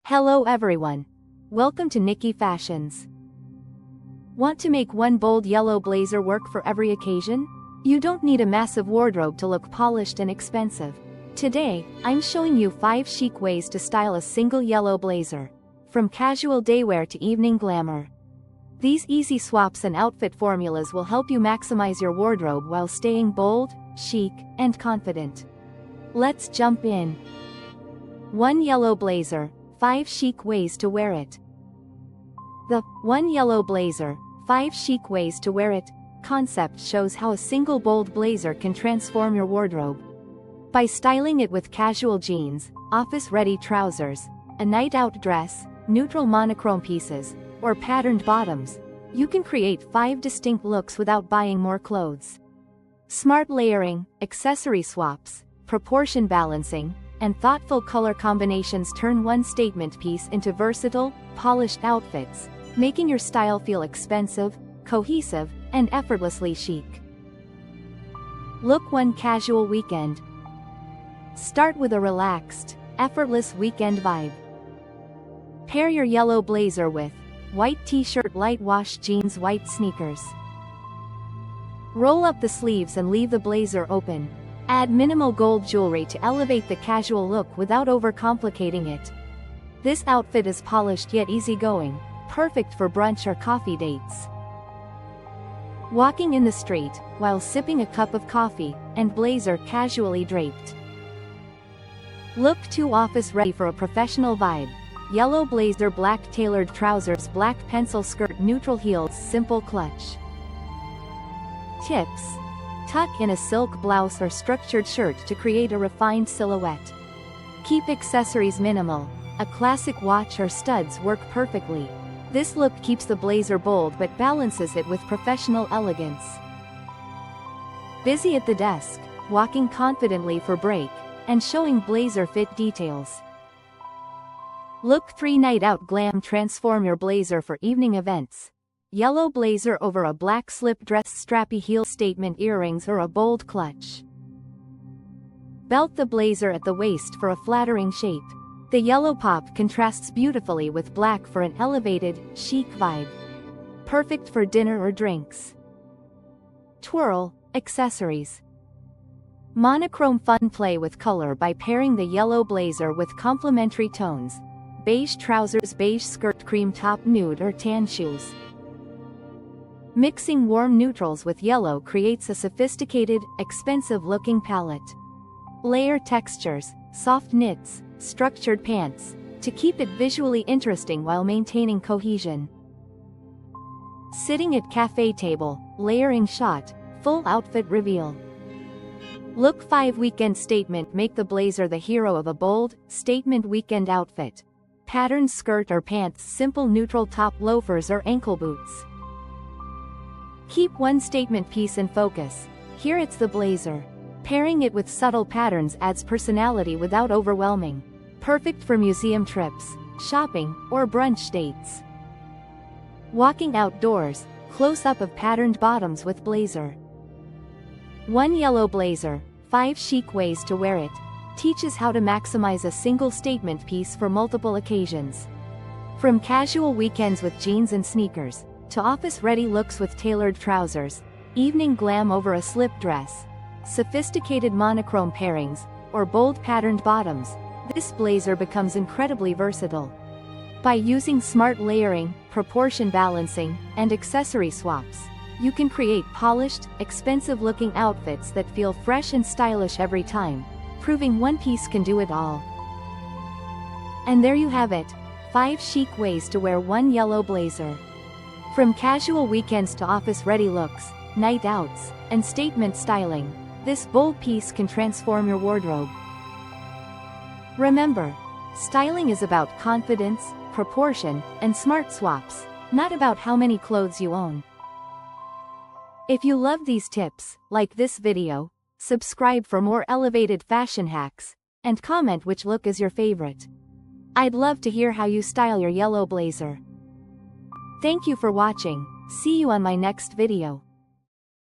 Hello everyone. Welcome to Nikki Fashions. Want to make one bold yellow blazer work for every occasion? You don't need a massive wardrobe to look polished and expensive. Today, I'm showing you 5 chic ways to style a single yellow blazer. From casual daywear to evening glamour. These easy swaps and outfit formulas will help you maximize your wardrobe while staying bold, chic, and confident. Let's jump in. 1 yellow blazer. 5 chic ways to wear it. The 1 yellow blazer, 5 chic ways to wear it concept shows how a single bold blazer can transform your wardrobe. By styling it with casual jeans, office-ready trousers, a night-out dress, neutral monochrome pieces, or patterned bottoms, you can create 5 distinct looks without buying more clothes. Smart layering, accessory swaps, proportion balancing, and thoughtful color combinations turn one statement piece into versatile, polished outfits, making your style feel expensive, cohesive, and effortlessly chic. Look 1 casual weekend. Start with a relaxed, effortless weekend vibe. Pair your yellow blazer with white t-shirt, light wash jeans, white sneakers. Roll up the sleeves and leave the blazer open. Add minimal gold jewelry to elevate the casual look without overcomplicating it. This outfit is polished yet easygoing, perfect for brunch or coffee dates. Walking in the street, while sipping a cup of coffee, and blazer casually draped. Look too office ready for a professional vibe. Yellow blazer, black tailored trousers, black pencil skirt, neutral heels, simple clutch. Tips. Tuck in a silk blouse or structured shirt to create a refined silhouette. Keep accessories minimal. A classic watch or studs work perfectly. This look keeps the blazer bold but balances it with professional elegance. Busy at the desk, walking confidently for break, and showing blazer fit details. Look 3 night out glam. Transform your blazer for evening events. Yellow blazer over a black slip dress, strappy heel, statement earrings, or a bold clutch. Belt the blazer at the waist for a flattering shape. The yellow pop contrasts beautifully with black for an elevated, chic vibe. Perfect for dinner or drinks. Twirl, accessories. Monochrome fun. Play with color by pairing the yellow blazer with complementary tones. Beige trousers, beige skirt, cream top, nude or tan shoes. Mixing warm neutrals with yellow creates a sophisticated, expensive-looking palette. Layer textures, soft knits, structured pants, to keep it visually interesting while maintaining cohesion. Sitting at cafe table, layering shot, full outfit reveal. Look 5 weekend statement. Make the blazer the hero of a bold, statement weekend outfit. Patterned skirt or pants, simple neutral top, loafers or ankle boots. Keep one statement piece in focus. Here it's the blazer. Pairing it with subtle patterns adds personality without overwhelming. Perfect for museum trips, shopping, or brunch dates. Walking outdoors, close-up of patterned bottoms with blazer. 1 yellow blazer, 5 chic ways to wear it, teaches how to maximize a single statement piece for multiple occasions. From casual weekends with jeans and sneakers, to office-ready looks with tailored trousers, evening glam over a slip dress, sophisticated monochrome pairings, or bold patterned bottoms, this blazer becomes incredibly versatile. By using smart layering, proportion balancing, and accessory swaps, you can create polished, expensive-looking outfits that feel fresh and stylish every time, proving one piece can do it all. And there you have it, 5 chic ways to wear 1 yellow blazer. From casual weekends to office-ready looks, night outs, and statement styling, this bold piece can transform your wardrobe. Remember, styling is about confidence, proportion, and smart swaps, not about how many clothes you own. If you love these tips, like this video, subscribe for more elevated fashion hacks, and comment which look is your favorite. I'd love to hear how you style your yellow blazer. Thank you for watching. See you on my next video.